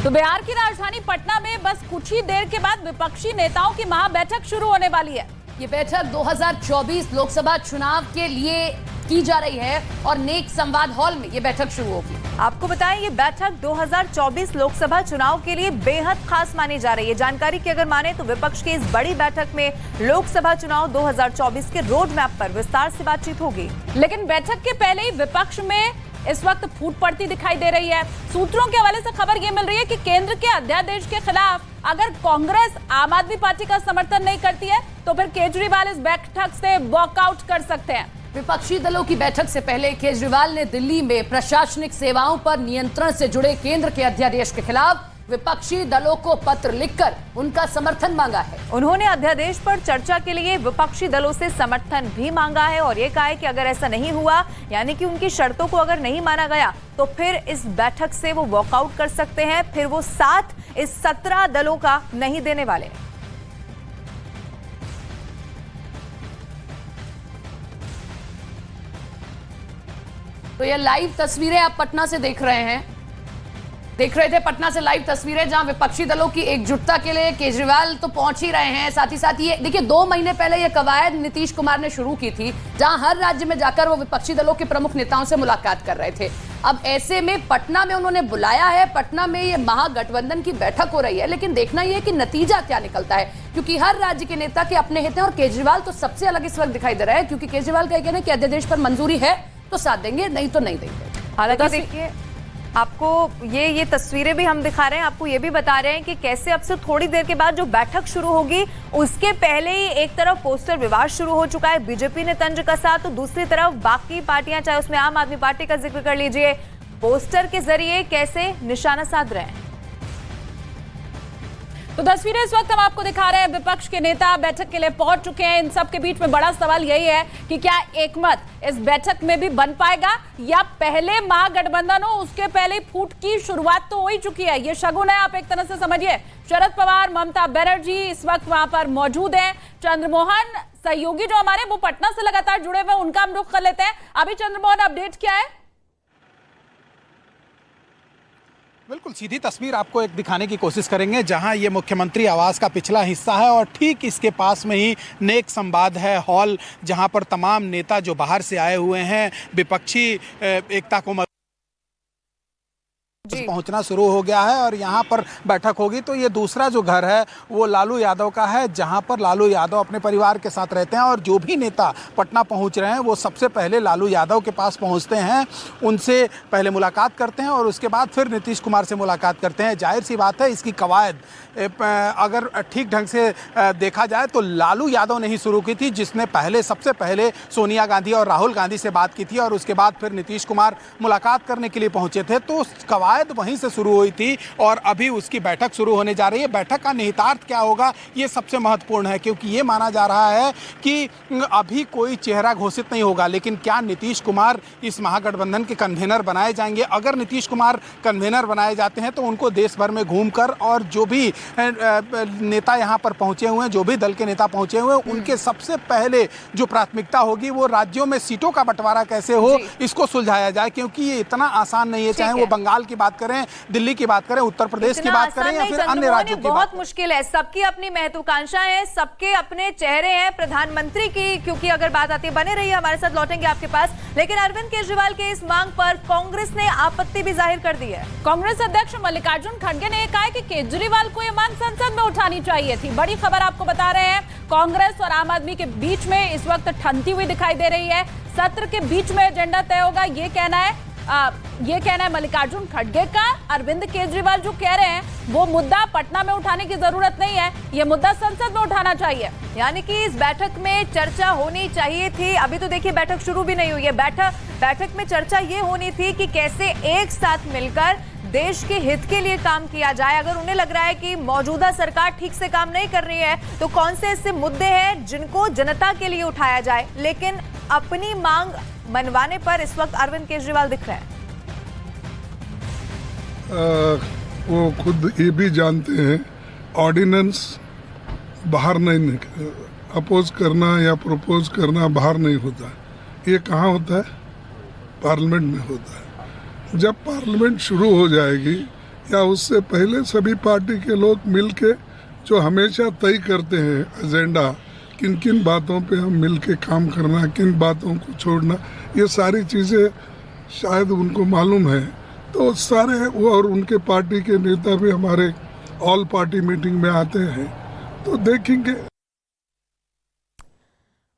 तो बिहार की राजधानी पटना में बस कुछ ही देर के बाद विपक्षी नेताओं की महाबैठक शुरू होने वाली है। ये बैठक 2024 लोकसभा चुनाव के लिए की जा रही है और नेक संवाद हॉल में ये बैठक शुरू होगी। आपको बताएं, ये बैठक 2024 लोकसभा चुनाव के लिए बेहद खास मानी जा रही है। जानकारी की अगर माने तो विपक्ष की इस बड़ी बैठक में लोकसभा चुनाव 2024 के रोड मैप पर विस्तार से बातचीत होगी। लेकिन बैठक के पहले ही विपक्ष में इस वक्त फूट पड़ती दिखाई दे रही है। सूत्रों के हवाले से खबर ये मिल रही है कि केंद्र के अध्यादेश के खिलाफ अगर कांग्रेस आम आदमी पार्टी का समर्थन नहीं करती है तो फिर केजरीवाल इस बैठक से वॉकआउट कर सकते हैं। विपक्षी दलों की बैठक से पहले केजरीवाल ने दिल्ली में प्रशासनिक सेवाओं पर नियंत्रण से जुड़े केंद्र के अध्यादेश के खिलाफ विपक्षी दलों को पत्र लिखकर उनका समर्थन मांगा है। उन्होंने अध्यादेश पर चर्चा के लिए विपक्षी दलों से समर्थन भी मांगा है और ये कहा है कि अगर ऐसा नहीं हुआ, यानी कि उनकी शर्तों को अगर नहीं माना गया, तो फिर इस बैठक से वो वॉकआउट कर सकते हैं। फिर वो साथ इस 17 दलों का नहीं देने वाले। तो ये लाइव तस्वीरें आप पटना से देख रहे थे पटना से लाइव तस्वीरें, जहां विपक्षी दलों की एकजुटता के लिए केजरीवाल तो पहुंच ही रहे हैं। साथ ही साथ ये देखिए, 2 महीने पहले ये कवायद नीतीश कुमार ने शुरू की थी, जहां हर राज्य में जाकर वो विपक्षी दलों के प्रमुख नेताओं से मुलाकात कर रहे थे। अब ऐसे में पटना में उन्होंने बुलाया है, पटना में ये महागठबंधन की बैठक हो रही है, लेकिन देखना यह है कि नतीजा क्या निकलता है, क्योंकि हर राज्य के नेता के अपने हित हैं और केजरीवाल तो सबसे अलग इस वक्त दिखाई दे रहा है, क्योंकि केजरीवाल का कहना है कि अध्यादेश पर मंजूरी है तो साथ देंगे, नहीं तो नहीं देंगे। हालांकि देखिए, आपको ये तस्वीरें भी हम दिखा रहे हैं, आपको ये भी बता रहे हैं कि कैसे अब से थोड़ी देर के बाद जो बैठक शुरू होगी उसके पहले ही एक तरफ पोस्टर विवाद शुरू हो चुका है, बीजेपी ने तंज कसा, तो दूसरी तरफ बाकी पार्टियां, चाहे उसमें आम आदमी पार्टी का जिक्र कर लीजिए, पोस्टर के जरिए कैसे निशाना साध रहे हैं। तो तस्वीरें इस वक्त हम आपको दिखा रहे हैं। विपक्ष के नेता बैठक के लिए पहुंच चुके हैं। इन सब के बीच में बड़ा सवाल यही है कि क्या एकमत इस बैठक में भी बन पाएगा, या पहले महागठबंधन हो उसके पहले फूट की शुरुआत तो हो ही चुकी है। ये शगुन है, आप एक तरह से समझिए। शरद पवार, ममता बनर्जी इस वक्त वहां पर मौजूद हैं। चंद्रमोहन सहयोगी जो हमारे, वो पटना से लगातार जुड़े हुए, उनका हम रुख कर लेते हैं। अभी चंद्रमोहन, अपडेट क्या है? बिल्कुल सीधी तस्वीर आपको एक दिखाने की कोशिश करेंगे, जहां ये मुख्यमंत्री आवास का पिछला हिस्सा है और ठीक इसके पास में ही नेक संवाद है हॉल, जहां पर तमाम नेता जो बाहर से आए हुए हैं विपक्षी एकता को पहुंचना शुरू हो गया है और यहाँ पर बैठक होगी। तो ये दूसरा जो घर है वो लालू यादव का है, जहाँ पर लालू यादव अपने परिवार के साथ रहते हैं और जो भी नेता पटना पहुँच रहे हैं वो सबसे पहले लालू यादव के पास पहुँचते हैं, उनसे पहले मुलाकात करते हैं और उसके बाद फिर नीतीश कुमार से मुलाकात करते हैं। जाहिर सी बात है, इसकी कवायद अगर ठीक ढंग से देखा जाए तो लालू यादव ने ही शुरू की थी, जिसने सबसे पहले सोनिया गांधी और राहुल गांधी से बात की थी और उसके बाद फिर नीतीश कुमार मुलाकात करने के लिए पहुँचे थे। तो कवायद वहीं से शुरू हुई थी और अभी उसकी बैठक शुरू होने जा रही है। बैठक का निहितार्थ क्या होगा, ये सबसे महत्वपूर्ण है, क्योंकि ये माना जा रहा है कि अभी कोई चेहरा घोषित नहीं होगा, लेकिन क्या नीतीश कुमार इस महागठबंधन के कन्वेनर बनाए जाएंगे। अगर नीतीश कुमार कन्वेनर बनाए जाते हैं तो उनको देश भर में घूमकर और जो भी नेता यहाँ पर पहुंचे हुए हैं, जो भी दल के नेता पहुंचे हुए हैं, उनके सबसे पहले जो प्राथमिकता होगी वो राज्यों में सीटों का बंटवारा कैसे हो, इसको सुलझाया जाए, क्योंकि ये इतना आसान नहीं है। चाहे वो बंगाल की बात करें, दिल्ली की बात करें, उत्तर प्रदेश की बात करें या फिर अन्य राज्यों की, बहुत मुश्किल है। सबकी अपनी महत्वाकांक्षाएं हैं, सबके अपने चेहरे हैं। प्रधानमंत्री की क्योंकि अगर बात आती है, बने रहिए हमारे साथ, लौटेंगे आपके पास। लेकिन अरविंद केजरीवाल के इस मांग पर कांग्रेस ने आपत्ति भी जाहिर कर दी है। कांग्रेस अध्यक्ष मल्लिकार्जुन खड़गे ने कहा है कि केजरीवाल को यह मांग संसद में उठानी चाहिए थी। बड़ी खबर आपको बता रहे हैं, कांग्रेस और आम आदमी के बीच में इस वक्त ठनती हुई दिखाई दे रही है। सत्र के बीच में एजेंडा तय होगा, ये कहना है मल्लिकार्जुन खड़गे का। अरविंद केजरीवाल जो कह रहे हैं वो मुद्दा पटना में उठाने की जरूरत नहीं है, ये मुद्दा संसद में उठाना चाहिए। यानी कि इस बैठक में चर्चा होनी चाहिए थी। अभी तो देखिए बैठक शुरू भी नहीं हुई है। बैठक में चर्चा ये होनी थी कि कैसे एक साथ मिलकर देश के हित के लिए काम किया जाए। अगर उन्हें लग रहा है कि मौजूदा सरकार ठीक से काम नहीं कर रही है तो कौन से ऐसे मुद्दे हैं जिनको जनता के लिए उठाया जाए। लेकिन अपनी मांग मनवाने पर इस वक्त अरविंद केजरीवाल दिख रहे हैं। वो खुद ये भी जानते हैं ऑर्डिनेंस बाहर नहीं, अपोज करना या प्रपोज करना बाहर नहीं होता है। ये कहाँ होता है? पार्लियामेंट में होता है। जब पार्लियामेंट शुरू हो जाएगी या उससे पहले सभी पार्टी के लोग मिलके जो हमेशा तय करते हैं एजेंडा, किन किन बातों पे हम मिलके काम करना, किन बातों को छोड़ना, ये सारी चीज़ें शायद उनको मालूम है। तो सारे वो और उनके पार्टी के नेता भी हमारे ऑल पार्टी मीटिंग में आते हैं, तो देखेंगे।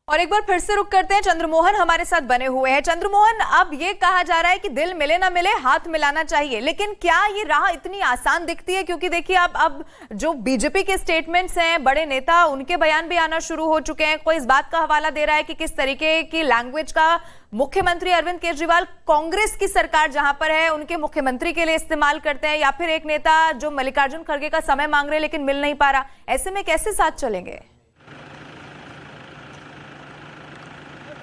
और एक बार फिर से रुक करते हैं, चंद्रमोहन हमारे साथ बने हुए हैं। चंद्रमोहन, अब ये कहा जा रहा है कि दिल मिले ना मिले हाथ मिलाना चाहिए, लेकिन क्या ये राह इतनी आसान दिखती है? क्योंकि देखिए अब जो बीजेपी के स्टेटमेंट्स हैं, बड़े नेता उनके बयान भी आना शुरू हो चुके हैं। कोई इस बात का हवाला दे रहा है कि किस तरीके की लैंग्वेज का मुख्यमंत्री अरविंद केजरीवाल कांग्रेस की सरकार जहां पर है उनके मुख्यमंत्री के लिए इस्तेमाल करते हैं, या फिर एक नेता जो मल्लिकार्जुन खड़गे का समय मांग रहे लेकिन मिल नहीं पा रहा, ऐसे में कैसे साथ चलेंगे?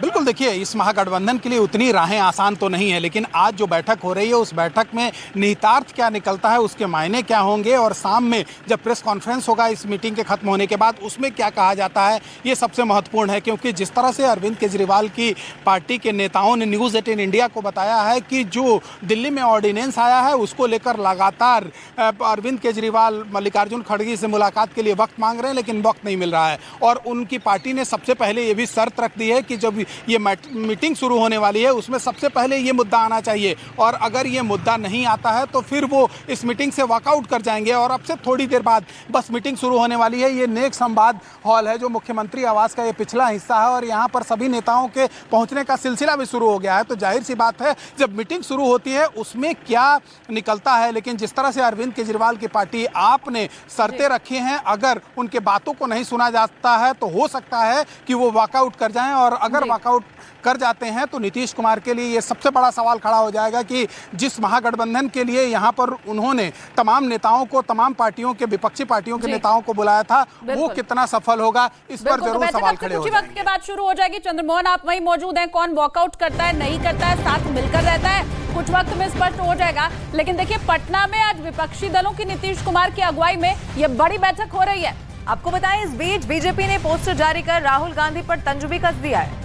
बिल्कुल, देखिए इस महागठबंधन के लिए उतनी राहें आसान तो नहीं है, लेकिन आज जो बैठक हो रही है उस बैठक में निहितार्थ क्या निकलता है, उसके मायने क्या होंगे, और शाम में जब प्रेस कॉन्फ्रेंस होगा इस मीटिंग के खत्म होने के बाद उसमें क्या कहा जाता है, ये सबसे महत्वपूर्ण है। क्योंकि जिस तरह से अरविंद केजरीवाल की पार्टी के नेताओं ने न्यूज़ 18 इंडिया को बताया है कि जो दिल्ली में ऑर्डिनेंस आया है उसको लेकर लगातार अरविंद केजरीवाल मल्लिकार्जुन खड़गे से मुलाकात के लिए वक्त मांग रहे हैं, लेकिन वक्त नहीं मिल रहा है। और उनकी पार्टी ने सबसे पहले ये भी शर्त रख दी है कि जब ये मीटिंग शुरू होने वाली है उसमें सबसे पहले ये मुद्दा आना चाहिए, और अगर ये मुद्दा नहीं आता है तो फिर वो इस मीटिंग से वॉकआउट कर जाएंगे। और अब से थोड़ी देर बाद बस मीटिंग शुरू होने वाली है। ये नेक संवाद हॉल है जो मुख्यमंत्री आवास का ये पिछला हिस्सा है, और यहाँ पर सभी नेताओं के पहुँचने का सिलसिला भी शुरू हो गया है। तो जाहिर सी बात है जब मीटिंग शुरू होती है उसमें क्या निकलता है, लेकिन जिस तरह से अरविंद केजरीवाल की पार्टी आपने शर्तें रखी हैं, अगर उनके बातों को नहीं सुना जाता है तो हो सकता है कि वो वॉकआउट कर जाएं, और अगर वॉकआउट कर जाते हैं तो नीतीश कुमार के लिए ये सबसे बड़ा सवाल खड़ा हो जाएगा कि जिस महागठबंधन के लिए यहाँ पर उन्होंने तमाम नेताओं को, तमाम पार्टियों के, विपक्षी पार्टियों के नेताओं को बुलाया था, वो कितना सफल होगा, इस पर जरूर सवाल खड़े हो जाएंगे। वक्त के बाद शुरू हो जाएगी। चंद्रमोहन, आप वहीं मौजूद हैं, कौन वॉकआउट करता है, नहीं करता है, साथ मिलकर रहता है, कुछ वक्त में स्पष्ट हो जाएगा। लेकिन देखिए पटना में आज विपक्षी दलों की नीतीश कुमार की अगुवाई में ये बड़ी बैठक हो रही है। आपको बताएं, इस बीच बीजेपी ने पोस्टर जारी कर राहुल गांधी पर तंज भी कस दिया है।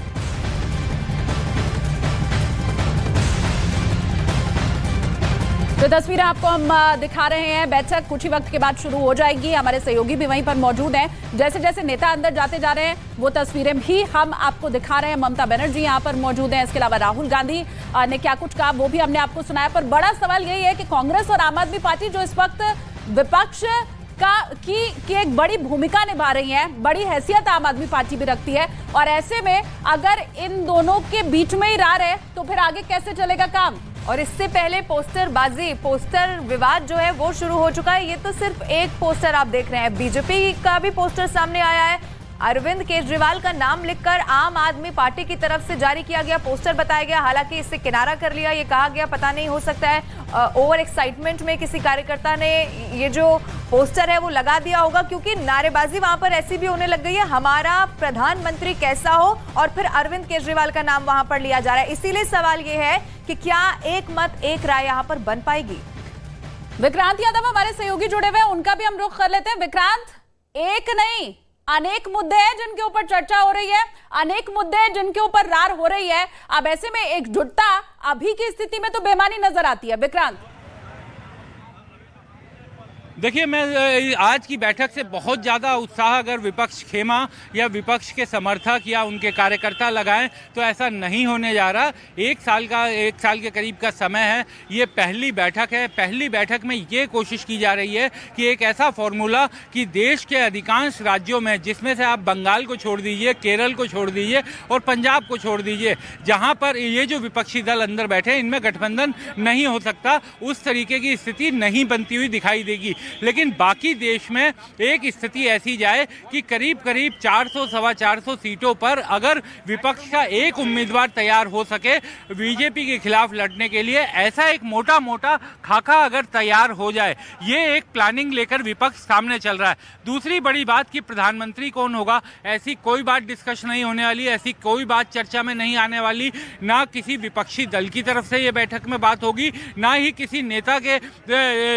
तो तस्वीरें आपको हम दिखा रहे हैं। बैठक कुछ ही वक्त के बाद शुरू हो जाएगी। हमारे सहयोगी भी वहीं पर मौजूद हैं। जैसे जैसे नेता अंदर जाते जा रहे हैं वो तस्वीरें भी हम आपको दिखा रहे हैं। ममता बनर्जी यहाँ पर मौजूद हैं, इसके अलावा राहुल गांधी ने क्या कुछ कहा वो भी हमने आपको सुनाया। पर बड़ा सवाल यही है कि कांग्रेस और आम आदमी पार्टी जो इस वक्त विपक्ष की एक बड़ी भूमिका निभा रही है, बड़ी हैसियत आम आदमी पार्टी भी रखती है, और ऐसे में अगर इन दोनों के बीच में ही रार है तो फिर आगे कैसे चलेगा काम? और इससे पहले पोस्टरबाजी, पोस्टर विवाद जो है वो शुरू हो चुका है। ये तो सिर्फ एक पोस्टर आप देख रहे हैं, बीजेपी का भी पोस्टर सामने आया है। अरविंद केजरीवाल का नाम लिखकर आम आदमी पार्टी की तरफ से जारी किया गया पोस्टर बताया गया। हालांकि इससे किनारा कर लिया, ये कहा गया पता नहीं हो सकता है ओवर एक्साइटमेंट में किसी कार्यकर्ता ने ये जो पोस्टर है वो लगा दिया होगा, क्योंकि नारेबाजी वहां पर ऐसी भी होने लग गई है, हमारा प्रधानमंत्री कैसा हो, और फिर अरविंद केजरीवाल का नाम वहां पर लिया जा रहा है। इसीलिए सवाल ये है कि क्या एक मत एक राय यहां पर बन पाएगी? विक्रांत यादव हमारे सहयोगी जुड़े हुए हैं, उनका भी हम रुख कर लेते हैं। विक्रांत, एक नहीं अनेक मुद्दे हैं जिनके ऊपर चर्चा हो रही है, अनेक मुद्दे हैं जिनके ऊपर रार हो रही है। अब ऐसे में एकजुटता अभी की स्थिति में तो बेमानी नजर आती है। विक्रांत, देखिए, मैं आज की बैठक से बहुत ज़्यादा उत्साह अगर विपक्ष खेमा या विपक्ष के समर्थक या उनके कार्यकर्ता लगाएं तो ऐसा नहीं होने जा रहा। एक साल के करीब का समय है, ये पहली बैठक है। पहली बैठक में ये कोशिश की जा रही है कि एक ऐसा फॉर्मूला कि देश के अधिकांश राज्यों में, जिसमें से आप बंगाल को छोड़ दीजिए, केरल को छोड़ दीजिए और पंजाब को छोड़ दीजिए, जहाँ पर ये जो विपक्षी दल अंदर बैठे हैं इनमें गठबंधन नहीं हो सकता, उस तरीके की स्थिति नहीं बनती हुई दिखाई देगी। लेकिन बाकी देश में एक स्थिति ऐसी जाए कि करीब करीब 400-450 सीटों पर अगर विपक्ष का एक उम्मीदवार तैयार हो सके बीजेपी के खिलाफ लड़ने के लिए, ऐसा एक मोटा मोटा खाका अगर तैयार हो जाए, ये एक प्लानिंग लेकर विपक्ष सामने चल रहा है। दूसरी बड़ी बात कि प्रधानमंत्री कौन होगा, ऐसी कोई बात डिस्कस नहीं होने वाली, ऐसी कोई बात चर्चा में नहीं आने वाली। ना किसी विपक्षी दल की तरफ से ये बैठक में बात होगी, ना ही किसी नेता के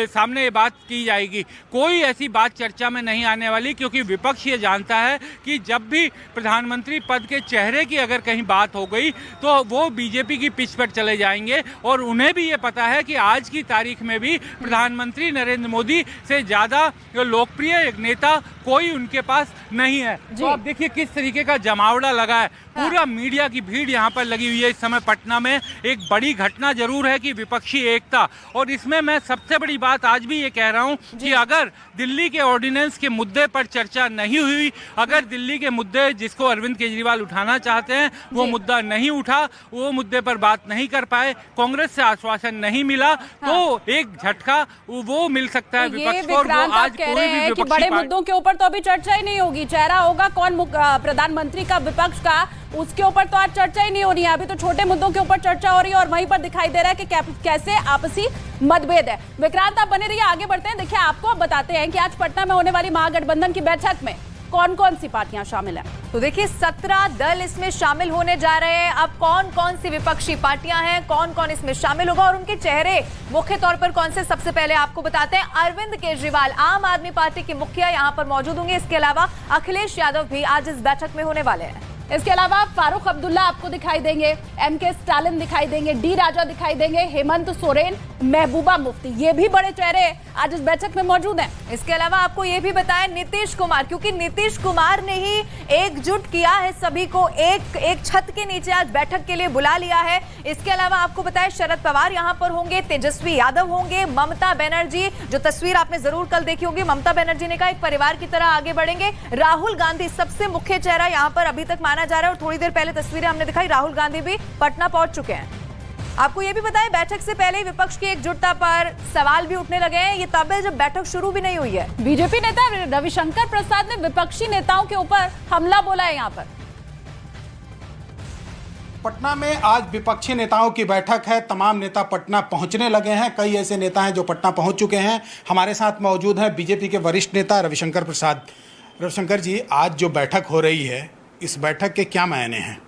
सामने ये बात की जाएगी। जाएगी, कोई ऐसी बात चर्चा में नहीं आने वाली, क्योंकि विपक्ष ये जानता है कि जब भी प्रधानमंत्री पद के चेहरे की अगर कहीं बात हो गई तो वो बीजेपी की पिच पर चले जाएंगे। और उन्हें भी ये पता है कि आज की तारीख में भी प्रधानमंत्री नरेंद्र मोदी से ज़्यादा लोकप्रिय एक नेता कोई उनके पास नहीं है। तो आप देखिए किस तरीके का जमावड़ा लगा है, पूरा मीडिया की भीड़ यहाँ पर लगी हुई है। इस समय पटना में एक बड़ी घटना जरूर है कि विपक्षी एकता, और इसमें मैं सबसे बड़ी बात आज भी ये कह रहा हूँ कि अगर दिल्ली के ऑर्डिनेंस के मुद्दे पर चर्चा नहीं हुई, अगर दिल्ली के मुद्दे जिसको अरविंद केजरीवाल उठाना चाहते हैं वो मुद्दा नहीं उठा, वो मुद्दे पर बात नहीं कर पाए, कांग्रेस से आश्वासन नहीं मिला, तो एक झटका वो मिल सकता है विपक्ष को। और वो आज कोई भी विपक्षी बड़े मुद्दों के ऊपर तो अभी चर्चा ही नहीं होगी, चेहरा होगा कौन प्रधानमंत्री का विपक्ष का, उसके ऊपर तो आज चर्चा ही नहीं हो रही है। अभी तो छोटे मुद्दों के ऊपर चर्चा हो रही है और वहीं पर दिखाई दे रहा है कि कैसे आपसी मतभेद है। विक्रांत आप बने रहिए, आगे बढ़ते हैं। देखिए आपको अब बताते हैं कि आज पटना में होने वाली महागठबंधन की बैठक में कौन कौन सी पार्टियां शामिल हैं। तो देखिए 17 दल इसमें शामिल होने जा रहे हैं। अब कौन कौन सी विपक्षी पार्टियां हैं, कौन कौन इसमें शामिल होगा और उनके चेहरे मुख्य तौर पर कौन से, सबसे पहले आपको बताते हैं। अरविंद केजरीवाल आम आदमी पार्टी के मुखिया यहां पर मौजूद होंगे। इसके अलावा अखिलेश यादव भी आज इस बैठक में होने वाले हैं। इसके अलावा फारूक अब्दुल्ला आपको दिखाई देंगे, एमके स्टालिन दिखाई देंगे, डी राजा दिखाई देंगे, हेमंत सोरेन, महबूबा मुफ्ती, ये भी बड़े चेहरे आज इस बैठक में मौजूद हैं। इसके अलावा आपको ये भी बताएं नीतीश कुमार, क्योंकि नीतीश कुमार ने ही एकजुट किया है सभी को, एक छत के नीचे आज बैठक के लिए बुला लिया है। इसके अलावा आपको बताएं शरद पवार यहां पर होंगे, तेजस्वी यादव होंगे, ममता बनर्जी, जो तस्वीर आपने जरूर कल देखी होगी, ममता बनर्जी ने कहा एक परिवार की तरह आगे बढ़ेंगे। राहुल गांधी सबसे मुख्य चेहरा यहां पर अभी तक माना जा रहा है और थोड़ी देर पहले तस्वीरें हमने दिखाई, राहुल गांधी भी पटना पहुंच चुके हैं। आपको यह भी बताएं बैठक से पहले विपक्ष की एकजुटता पर सवाल भी उठने लगे हैं, ये तब है जब बैठक शुरू भी नहीं हुई है। बीजेपी नेता रविशंकर प्रसाद ने विपक्षी नेताओं के ऊपर हमला बोला है। यहाँ पर पटना में आज विपक्षी नेताओं की बैठक है, तमाम नेता पटना पहुंचने लगे हैं। कई ऐसे नेता हैं जो पटना पहुंच चुके हैं। हमारे साथ मौजूद हैं बीजेपी के वरिष्ठ नेता रविशंकर प्रसाद। रविशंकर जी, आज जो बैठक हो रही है, इस बैठक के क्या मायने हैं?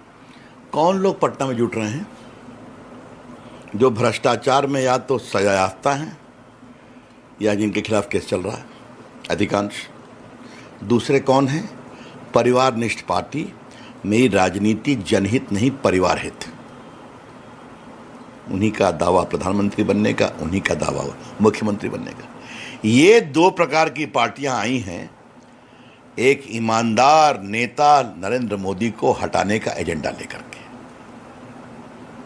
कौन लोग पटना में जुट रहे हैं? जो भ्रष्टाचार में या तो सजा याफ्ता हैं या जिनके खिलाफ केस चल रहा है अधिकांश। दूसरे कौन हैं? परिवारनिष्ठ पार्टी, मेरी राजनीति जनहित नहीं परिवार हित। उन्हीं का दावा प्रधानमंत्री बनने का, उन्हीं का दावा मुख्यमंत्री बनने का। ये दो प्रकार की पार्टियां आई हैं। एक ईमानदार नेता नरेंद्र मोदी को हटाने का एजेंडा लेकर के,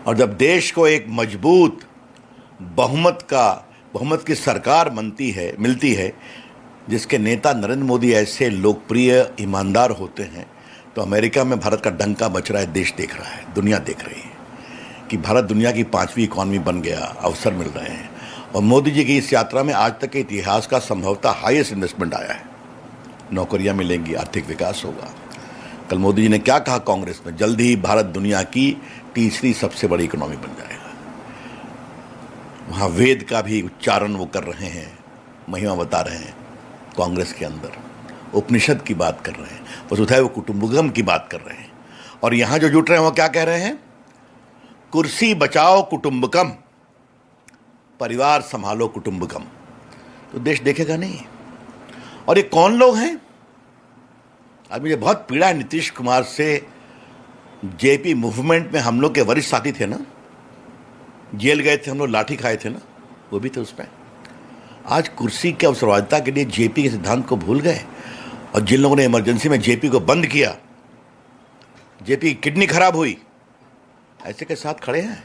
और जब देश को एक मजबूत बहुमत की सरकार मिलती है जिसके नेता नरेंद्र मोदी ऐसे लोकप्रिय ईमानदार होते हैं, तो अमेरिका में भारत का डंका बज रहा है। देश देख रहा है, दुनिया देख रही है कि भारत दुनिया की 5वीं इकॉनमी बन गया, अवसर मिल रहे हैं। और मोदी जी की इस यात्रा में आज तक के इतिहास का संभवतः हाईएस्ट इन्वेस्टमेंट आया है। नौकरियां मिलेंगी, आर्थिक विकास होगा। कल मोदी जी ने क्या कहा कांग्रेस में, जल्द ही भारत दुनिया की तीसरी सबसे बड़ी इकोनॉमी बन जाएगा। वहाँ वेद का भी उच्चारण वो कर रहे हैं, महिमा बता रहे हैं कांग्रेस के अंदर, उपनिषद की बात कर रहे हैं, वसुधैव कुटुंबकम की बात कर रहे हैं। और यहाँ जो जुट रहे हैं वो क्या कह रहे हैं? कुर्सी बचाओ कुटुंबकम, परिवार संभालो कुटुंबकम। तो देश देखेगा नहीं। और ये कौन लोग हैं? आज मुझे बहुत पीड़ा है नीतीश कुमार से। जेपी मूवमेंट में हम लोग के वरिष्ठ साथी थे ना, जेल गए थे हम लोग, लाठी खाए थे ना, वो भी थे उस पर। आज कुर्सी के अवसरवादिता के लिए जेपी के सिद्धांत को भूल गए। और जिन लोगों ने इमरजेंसी में जेपी को बंद किया, जेपी की किडनी खराब हुई, ऐसे के साथ खड़े हैं।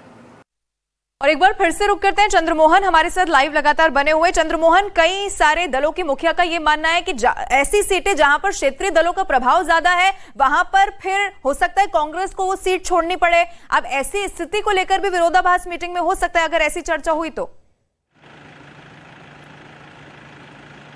और एक बार फिर से रुक करते हैं, चंद्रमोहन हमारे साथ लाइव लगातार बने हुए। चंद्रमोहन, कई सारे दलों के मुखिया का ये मानना है कि ऐसी सीटें जहां पर क्षेत्रीय दलों का प्रभाव ज्यादा है, वहां पर फिर हो सकता है कांग्रेस को वो सीट छोड़नी पड़े। अब ऐसी स्थिति को लेकर भी विरोधाभास मीटिंग में हो सकता है अगर ऐसी चर्चा हुई तो।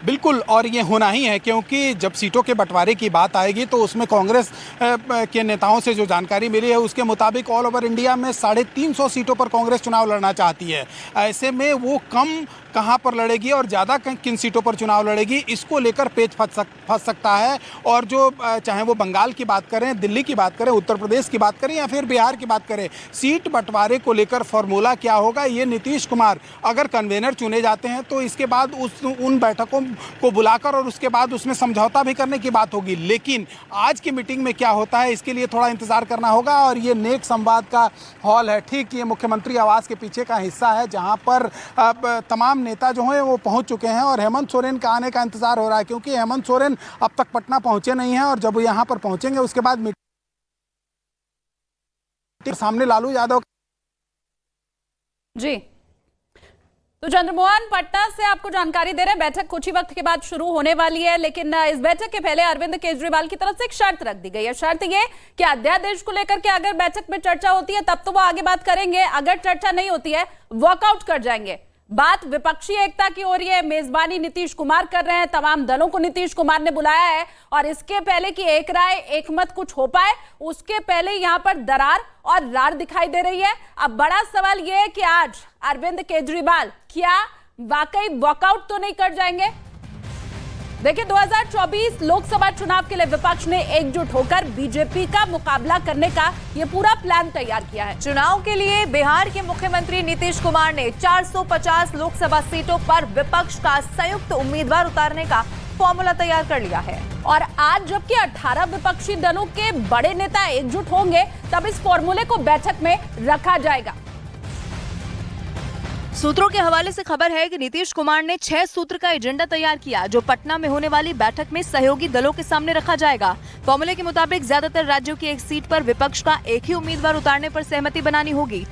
बिल्कुल, और ये होना ही है, क्योंकि जब सीटों के बंटवारे की बात आएगी तो उसमें कांग्रेस के नेताओं से जो जानकारी मिली है उसके मुताबिक ऑल ओवर इंडिया में 350 सीटों पर कांग्रेस चुनाव लड़ना चाहती है। ऐसे में वो कम कहाँ पर लड़ेगी और ज़्यादा किन सीटों पर चुनाव लड़ेगी, इसको लेकर पेच फंस सकता है। और जो चाहे वो बंगाल की बात करें, दिल्ली की बात करें, उत्तर प्रदेश की बात करें या फिर बिहार की बात करें, सीट बंटवारे को लेकर फॉर्मूला क्या होगा, ये नीतीश कुमार अगर कन्वेनर चुने जाते हैं तो इसके बाद उन बैठकों को बुलाकर और उसके बाद उसमें समझौता भी करने की बात होगी। लेकिन आज की मीटिंग में क्या होता है, इसके लिए थोड़ा इंतजार करना होगा। और ये नेक संवाद का हॉल है, ठीक ये मुख्यमंत्री आवास के पीछे का हिस्सा है, जहां पर तमाम नेता जो हैं वो पहुंच चुके हैं और हेमंत सोरेन का आने का इंतजार हो रहा है, क्योंकि हेमंत सोरेन अब तक पटना पहुंचे नहीं हैं। और जब यहां पर पहुंचेंगे उसके बाद सामने लालू यादव जी। तो चंद्रमोहन पटना से आपको जानकारी दे रहे हैं, बैठक कुछ ही वक्त के बाद शुरू होने वाली है, लेकिन इस बैठक के पहले अरविंद केजरीवाल की तरफ से एक शर्त रख दी गई है। शर्त ये कि अध्यादेश को लेकर के अगर बैठक में चर्चा होती है तब तो वो आगे बात करेंगे, अगर चर्चा नहीं होती है वॉकआउट कर जाएंगे। बात विपक्षी एकता की हो रही है, मेजबानी नीतीश कुमार कर रहे हैं, तमाम दलों को नीतीश कुमार ने बुलाया है और इसके पहले कि एक राय एक मत कुछ हो पाए उसके पहले यहां पर दरार और रार दिखाई दे रही है। अब बड़ा सवाल यह है कि आज अरविंद केजरीवाल क्या वाकई वॉकआउट तो नहीं कर जाएंगे। देखिए 2024 लोकसभा चुनाव के लिए विपक्ष ने एकजुट होकर बीजेपी का मुकाबला करने का ये पूरा प्लान तैयार किया है। चुनाव के लिए बिहार के मुख्यमंत्री नीतीश कुमार ने 450 लोकसभा सीटों पर विपक्ष का संयुक्त उम्मीदवार उतारने का फॉर्मूला तैयार कर लिया है। और आज जबकि 18 विपक्षी दलों के बड़े नेता एकजुट होंगे तब इस फॉर्मूले को बैठक में रखा जाएगा। सूत्रों के हवाले से खबर है कि नीतीश कुमार ने 6 सूत्र का एजेंडा तैयार किया जो पटना में होने वाली बैठक में सहयोगी दलों के सामने रखा जाएगा। फॉर्मूले के मुताबिक ज्यादातर राज्यों की एक सीट पर विपक्ष का एक ही उम्मीदवार उतारने पर सहमति बनानी होगी।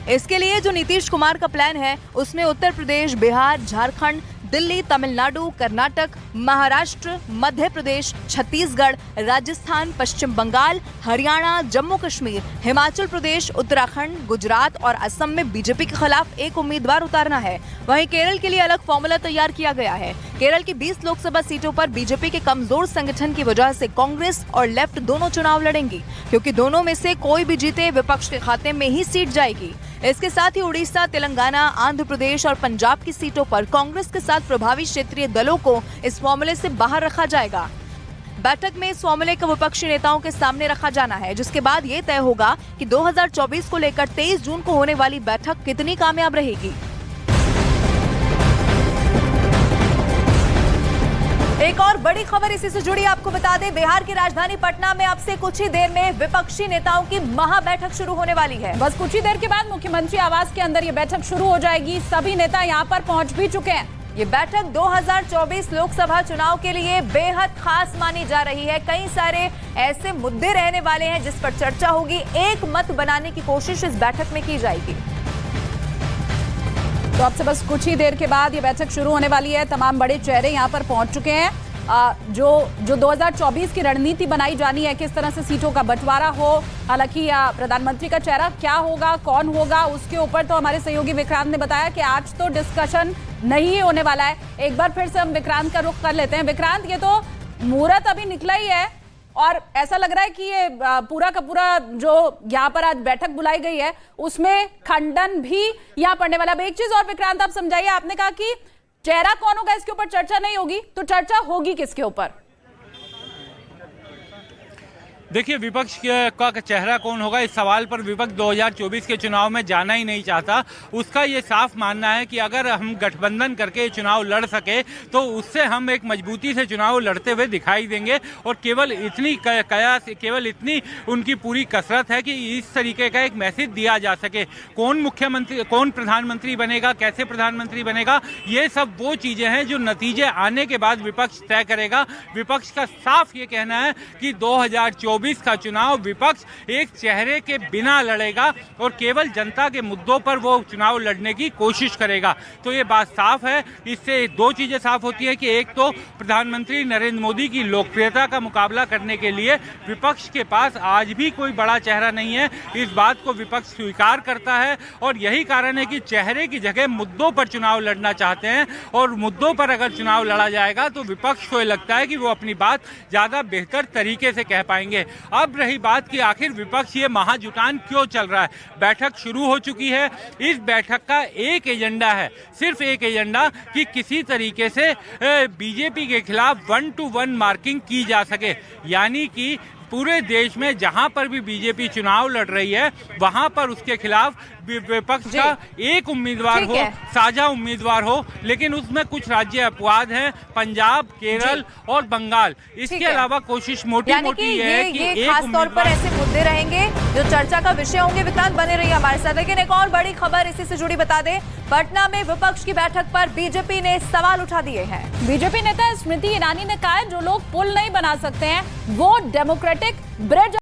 इसके लिए जो नीतीश कुमार का प्लान है उसमें उत्तर प्रदेश, बिहार, झारखंड, दिल्ली, तमिलनाडु, कर्नाटक, महाराष्ट्र, मध्य प्रदेश, छत्तीसगढ़, राजस्थान, पश्चिम बंगाल, हरियाणा, जम्मू कश्मीर, हिमाचल प्रदेश, उत्तराखंड, गुजरात और असम में बीजेपी के खिलाफ एक उम्मीदवार उतारना है। वहीं केरल के लिए अलग फॉर्मूला तैयार किया गया है। केरल की 20 लोकसभा सीटों पर बीजेपी के कमजोर संगठन की वजह से कांग्रेस और लेफ्ट दोनों चुनाव लड़ेंगी, क्योंकि दोनों में से कोई भी जीते विपक्ष के खाते में ही सीट जाएगी। इसके साथ ही उड़ीसा, तेलंगाना, आंध्र प्रदेश और पंजाब की सीटों पर कांग्रेस के साथ प्रभावी क्षेत्रीय दलों को इस फॉर्मूले से बाहर रखा जाएगा। बैठक में इस फॉर्मूले को विपक्षी नेताओं के सामने रखा जाना है, जिसके बाद ये तय होगा कि 2024 को लेकर 23 जून को होने वाली बैठक कितनी कामयाब रहेगी। एक और बड़ी खबर इसी से जुड़ी आपको बता दें, बिहार की राजधानी पटना में अब से कुछ ही देर में विपक्षी नेताओं की महा बैठक शुरू होने वाली है। बस कुछ ही देर के बाद मुख्यमंत्री आवास के अंदर ये बैठक शुरू हो जाएगी। सभी नेता यहाँ पर पहुंच भी चुके हैं। ये बैठक 2024 लोकसभा चुनाव के लिए बेहद खास मानी जा रही है। कई सारे ऐसे मुद्दे रहने वाले हैं जिस पर चर्चा होगी। एक मत बनाने की कोशिश इस बैठक में की जाएगी। तो अब से बस कुछ ही देर के बाद ये बैठक शुरू होने वाली है। तमाम बड़े चेहरे यहाँ पर पहुंच चुके हैं। जो 2024 की रणनीति बनाई जानी है, किस तरह से सीटों का बंटवारा हो, हालांकि प्रधानमंत्री का चेहरा क्या होगा, कौन होगा, उसके ऊपर तो हमारे सहयोगी विक्रांत ने बताया कि आज तो डिस्कशन नहीं होने वाला है। एक बार फिर से हम विक्रांत का रुख कर लेते हैं। विक्रांत, ये तो मुहूर्त अभी निकला ही है और ऐसा लग रहा है कि ये पूरा का पूरा जो यहाँ पर आज बैठक बुलाई गई है उसमें खंडन भी यहाँ पड़ने वाला है। एक चीज और विक्रांत आप समझाइए, आपने कहा कि चेहरा कौन होगा इसके ऊपर चर्चा नहीं होगी, तो चर्चा होगी किसके ऊपर? देखिए, विपक्ष का चेहरा कौन होगा, इस सवाल पर विपक्ष 2024 के चुनाव में जाना ही नहीं चाहता। उसका ये साफ मानना है कि अगर हम गठबंधन करके चुनाव लड़ सके तो उससे हम एक मजबूती से चुनाव लड़ते हुए दिखाई देंगे। और केवल इतनी उनकी पूरी कसरत है कि इस तरीके का एक मैसेज दिया जा सके। कौन मुख्यमंत्री, कौन प्रधानमंत्री बनेगा, कैसे प्रधानमंत्री बनेगा, ये सब वो चीज़ें हैं जो नतीजे आने के बाद विपक्ष तय करेगा। विपक्ष का साफ ये कहना है कि 2024 का चुनाव विपक्ष एक चेहरे के बिना लड़ेगा और केवल जनता के मुद्दों पर वो चुनाव लड़ने की कोशिश करेगा। तो ये बात साफ है। इससे दो चीजें साफ होती है कि एक तो प्रधानमंत्री नरेंद्र मोदी की लोकप्रियता का मुकाबला करने के लिए विपक्ष के पास आज भी कोई बड़ा चेहरा नहीं है। इस बात को विपक्ष स्वीकार करता है और यही कारण है कि चेहरे की जगह मुद्दों पर चुनाव लड़ना चाहते हैं। और मुद्दों पर अगर चुनाव लड़ा जाएगा तो विपक्ष को लगता है कि वो अपनी बात ज्यादा बेहतर तरीके से कह पाएंगे। सके। अब रही बात कि आखिर विपक्ष ये महाजुटान क्यों चल रहा है। बैठक शुरू हो चुकी है। इस बैठक का एक एजेंडा है, सिर्फ एक एजेंडा, कि किसी तरीके से बीजेपी के खिलाफ 1-to-1 मार्किंग की जा सके, यानी कि पूरे देश में जहां पर भी बीजेपी चुनाव लड़ रही है वहां पर उसके खिलाफ विपक्ष का एक उम्मीदवार हो, साझा उम्मीदवार हो। लेकिन उसमें कुछ राज्य अपवाद हैं, पंजाब, केरल और बंगाल। इसके अलावा कोशिश मोटी ये है कि ये खास तौर पर ऐसे मुद्दे रहेंगे जो चर्चा का विषय होंगे। विक्रांत बने रहिए हमारे साथ। लेकिन एक और बड़ी खबर इसी से जुड़ी बता दें, पटना में विपक्ष की बैठक पर बीजेपी ने सवाल उठा दिए हैं। बीजेपी नेता स्मृति ईरानी ने कहा है जो लोग पुल नहीं बना सकते हैं वो डेमोक्रेटिक ब्रिज